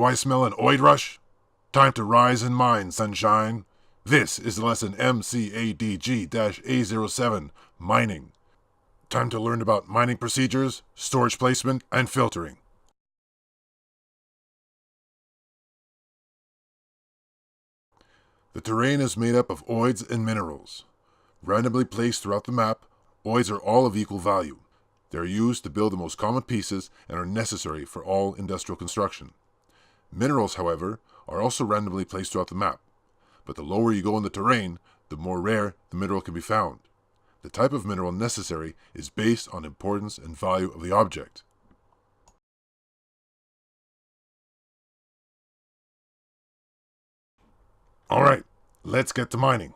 Do I smell an Oid rush? Time to rise and mine, sunshine. This is lesson MCADG-A07, mining. Time to learn about mining procedures, storage placement, and filtering. The terrain is made up of oids and minerals. Randomly placed throughout the map, oids are all of equal value. They are used to build the most common pieces and are necessary for all industrial construction. Minerals, however, are also randomly placed throughout the map, but the lower you go in the terrain, the more rare the mineral can be found. The type of mineral necessary is based on importance and value of the object. Alright, let's get to mining.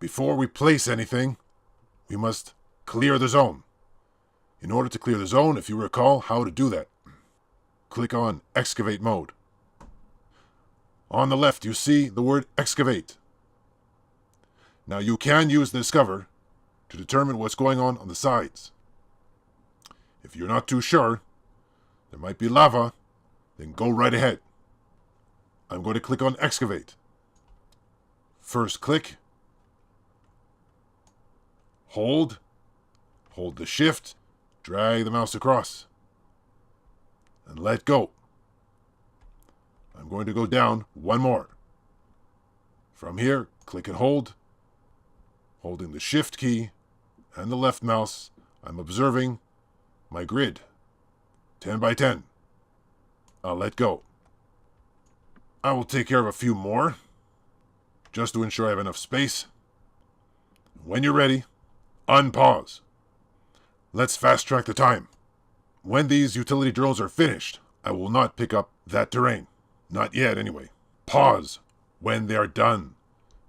Before we place anything, we must clear the zone. In order to clear the zone, if you recall how to do that, click on Excavate mode. On the left, you see the word Excavate. Now you can use the Discover to determine what's going on the sides. If you're not too sure, there might be lava, then go right ahead. I'm going to click on Excavate. First click, hold the shift, drag the mouse across, and let go. I'm going to go down one more. From here, click and hold. Holding the shift key and the left mouse, I'm observing my grid, 10 by 10. I'll let go. I will take care of a few more, just to ensure I have enough space. When you're ready, unpause. Let's fast track the time. When these utility drills are finished, I will not pick up that terrain. Not yet, anyway. Pause when they are done.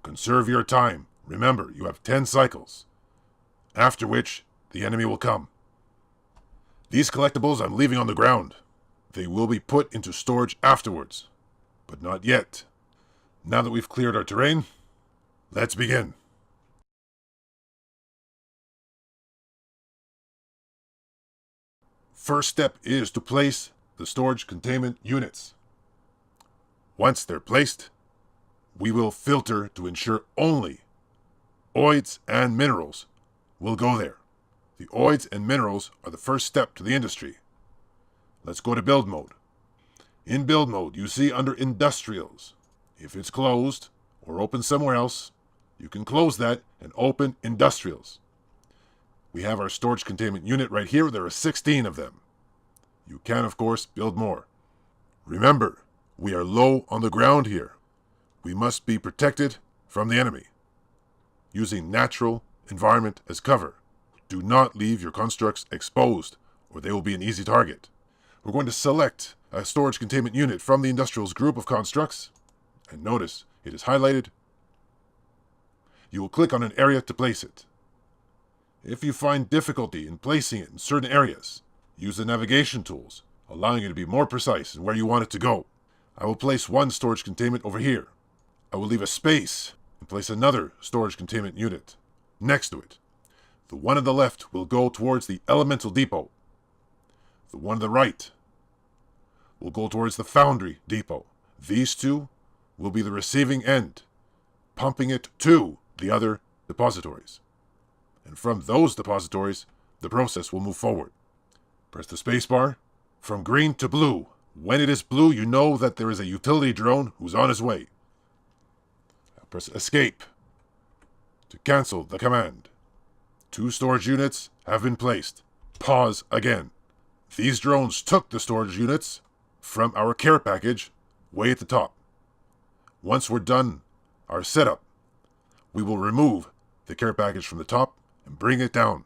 Conserve your time. Remember, you have 10 cycles, after which the enemy will come. These collectibles I'm leaving on the ground. They will be put into storage afterwards, but not yet. Now that we've cleared our terrain, let's begin. First step is to place the storage containment units. Once they're placed, we will filter to ensure only oids and minerals will go there. The oids and minerals are the first step to the industry. Let's go to build mode. In build mode, you see under industrials. If it's closed or open somewhere else, you can close that and open industrials. We have our storage containment unit right here. There are 16 of them. You can, of course, build more. Remember, we are low on the ground here. We must be protected from the enemy. Using natural environment as cover. Do not leave your constructs exposed, or they will be an easy target. We're going to select a storage containment unit from the industrials group of constructs, and notice it is highlighted. You will click on an area to place it. If you find difficulty in placing it in certain areas, use the navigation tools, allowing you to be more precise in where you want it to go. I will place one storage containment over here. I will leave a space and place another storage containment unit next to it. The one on the left will go towards the elemental depot. The one on the right will go towards the foundry depot. These two will be the receiving end, pumping it to the other depositories. And from those depositories, the process will move forward. Press the spacebar. From green to blue. When it is blue, you know that there is a utility drone who's on his way. Press escape to cancel the command. 2 storage units have been placed. Pause again. These drones took the storage units from our care package way at the top. Once we're done our setup, we will remove the care package from the top and bring it down.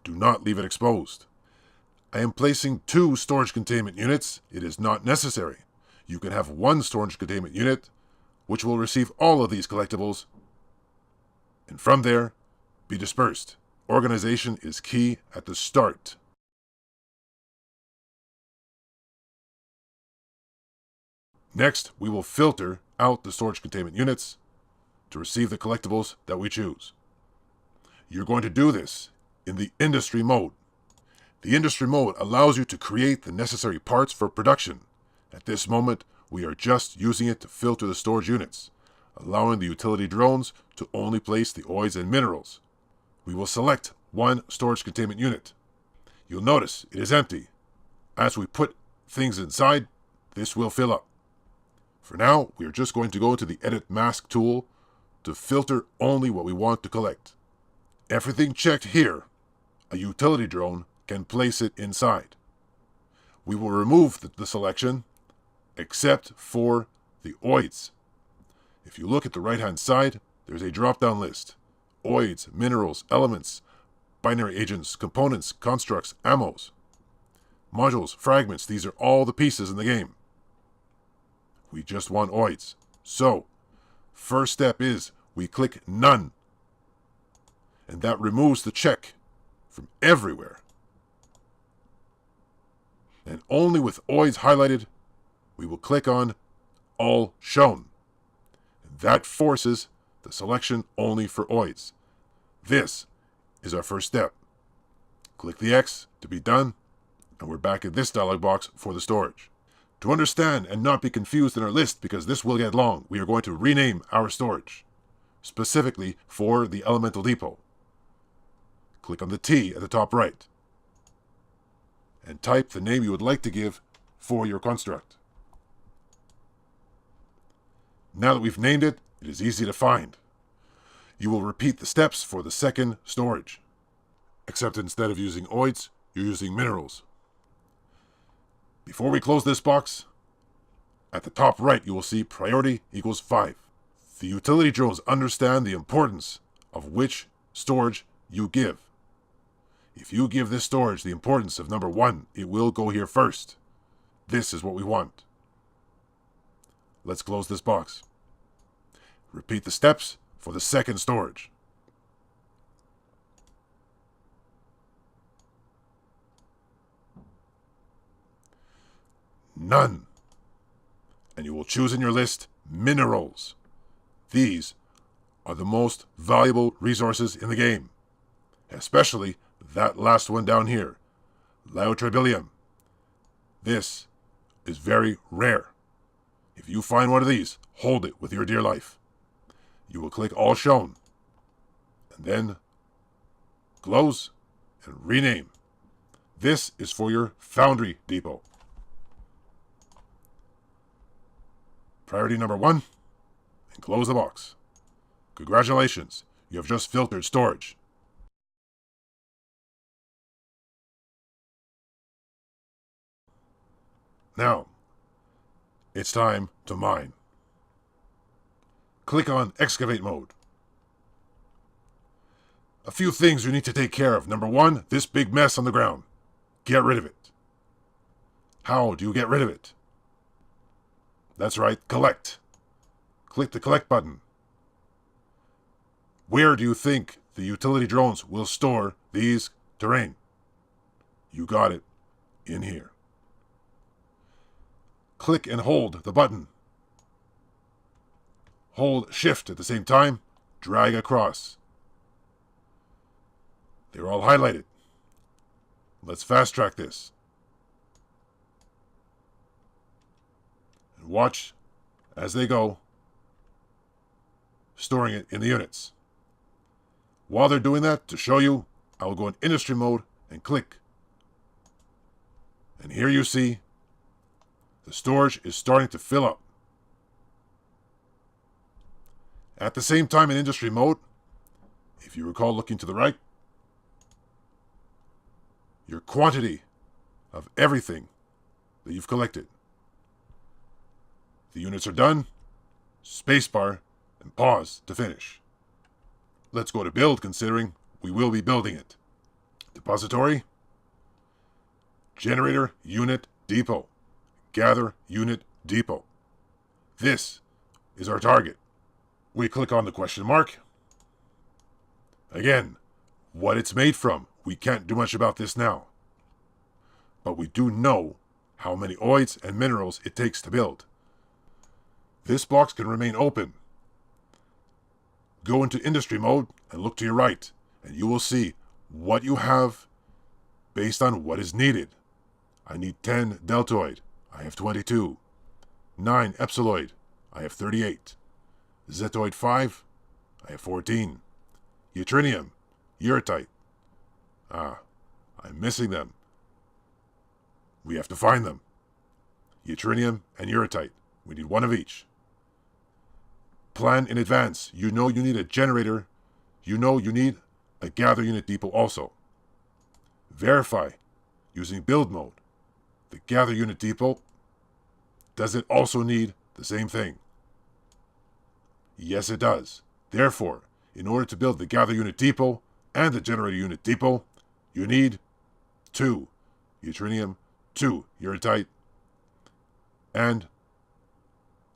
Do not leave it exposed. I am placing 2 storage containment units. It is not necessary. You can have 1 storage containment unit, which will receive all of these collectibles, and from there, be dispersed. Organization is key at the start. Next, we will filter out the storage containment units to receive the collectibles that we choose. You're going to do this in the industry mode. The industry mode allows you to create the necessary parts for production At this moment, we are just using it to filter the storage units, allowing the utility drones to only place the oids and minerals. We will select one storage containment unit. You'll notice it is empty. As we put things inside, this will fill up. For now, we are just going to go into the Edit Mask tool to filter only what we want to collect. Everything checked here, a utility drone can place it inside. We will remove the selection except for the oids. If you look at the right-hand side, there's a drop-down list. Oids, minerals, elements, binary agents, components, constructs, ammos, modules, fragments. These are all the pieces in the game. We just want oids. So, first step is we click None. And that removes the check from everywhere. And only with oids highlighted, we will click on All Shown. And that forces the selection only for oids. This is our first step. Click the X to be done, and we're back in this dialog box for the storage. To understand and not be confused in our list, because this will get long, we are going to rename our storage, specifically for the elemental depot. Click on the T at the top right, and type the name you would like to give for your construct. Now that we've named it, it is easy to find. You will repeat the steps for the second storage, except instead of using oids, you're using minerals. Before we close this box, at the top right you will see priority equals 5. The utility drones understand the importance of which storage you give. If you give this storage the importance of number 1, it will go here first. This is what we want. Let's close this box. Repeat the steps for the second storage. None. And you will choose in your list minerals. These are the most valuable resources in the game, especially that last one down here, Laotrabilium. This is very rare. If you find one of these, hold it with your dear life. You will click All Shown, and then close and rename. This is for your Foundry Depot. Priority number 1, and close the box. Congratulations, you have just filtered storage. Now, it's time to mine. Click on Excavate mode. A few things you need to take care of. Number 1, this big mess on the ground. Get rid of it. How do you get rid of it? That's right, collect. Click the Collect button. Where do you think the utility drones will store these terrain? You got it. In here. Click and hold the button. Hold Shift at the same time. Drag across. They're all highlighted. Let's fast track this. And watch as they go, storing it in the units. While they're doing that, to show you, I will go in industry mode and click. And here you see the storage is starting to fill up. At the same time in industry mode, if you recall looking to the right, your quantity of everything that you've collected. The units are done, spacebar, and pause to finish. Let's go to build, considering we will be building it. Depository, generator unit depot, gather unit depot. This is our target. We click on the question mark. Again, what it's made from, we can't do much about this now. But we do know how many oids and minerals it takes to build. This box can remain open. Go into industry mode and look to your right, and you will see what you have based on what is needed. I need 10 deltoid. I have 22. 9 epsiloid. I have 38. Zetoid 5. I have 14. Yttrinium, uretite. I'm missing them. We have to find them. Yttrinium and uretite. We need one of each. Plan in advance. You know you need a generator. You know you need a gather unit depot also. Verify using build mode. The gather unit depot, does it also need the same thing? Yes, it does. Therefore, in order to build the gather unit depot and the generator unit depot, you need 2 yttrinium, 2 uretite, and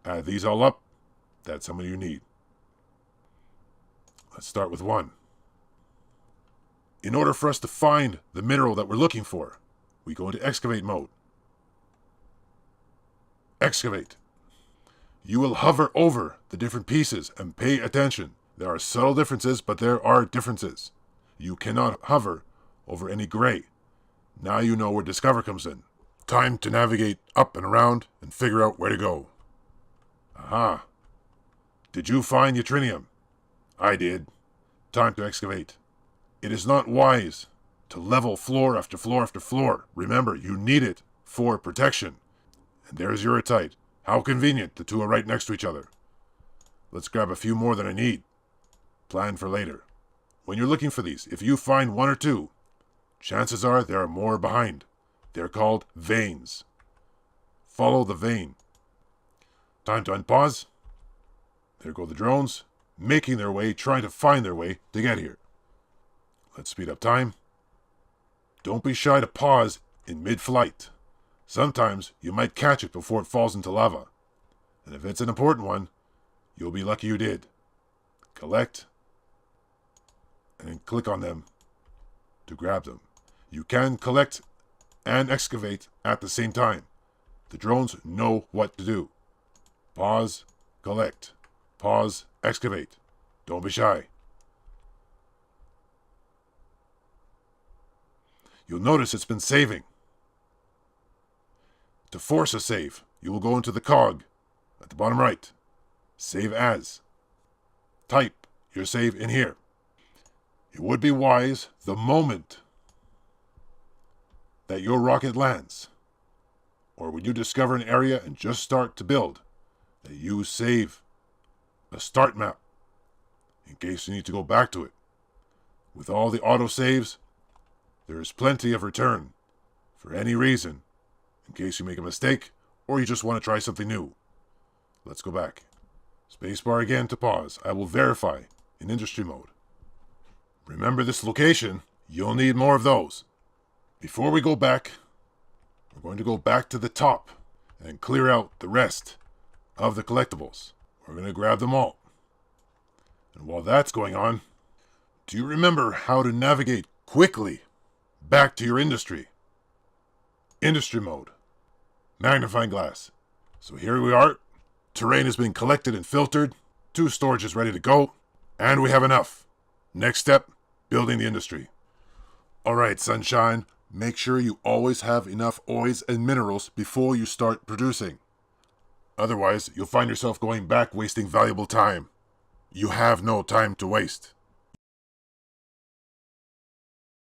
add these all up. That's how many you need. Let's start with 1. In order for us to find the mineral that we're looking for, we go into excavate mode. Excavate. You will hover over the different pieces and pay attention. There are subtle differences, but there are differences. You cannot hover over any gray. Now you know where discover comes in. Time to navigate up and around and figure out where to go. Aha. Did you find yttrinium? I did. Time to excavate. It is not wise to level floor after floor after floor. Remember, you need it for protection. And there's uretite. How convenient, the two are right next to each other. Let's grab a few more than I need. Plan for later. When you're looking for these, if you find 1 or 2, chances are there are more behind. They're called veins. Follow the vein. Time to unpause. There go the drones, making their way, trying to find their way to get here. Let's speed up time. Don't be shy to pause in mid-flight. Sometimes you might catch it before it falls into lava. And if it's an important one, you'll be lucky you did. Collect and click on them to grab them. You can collect and excavate at the same time. The drones know what to do. Pause, collect. Pause, excavate. Don't be shy. You'll notice it's been saving. To force a save, you will go into the cog at the bottom right. Save as. Type your save in here. It would be wise the moment that your rocket lands, or when you discover an area and just start to build, that you save a start map in case you need to go back to it. With all the auto saves, there is plenty of return for any reason, in case you make a mistake or you just want to try something new. Let's go back. Spacebar again to pause. I will verify in industry mode. Remember this location, you'll need more of those. Before we go back, we're going to go back to the top and clear out the rest of the collectibles. We're going to grab them all. And while that's going on, do you remember how to navigate quickly back to your industry? Industry mode. Magnifying glass. So here we are. Terrain has been collected and filtered. 2 storages ready to go. And we have enough. Next step, building the industry. Alright, sunshine. Make sure you always have enough oids and minerals before you start producing. Otherwise, you'll find yourself going back wasting valuable time. You have no time to waste.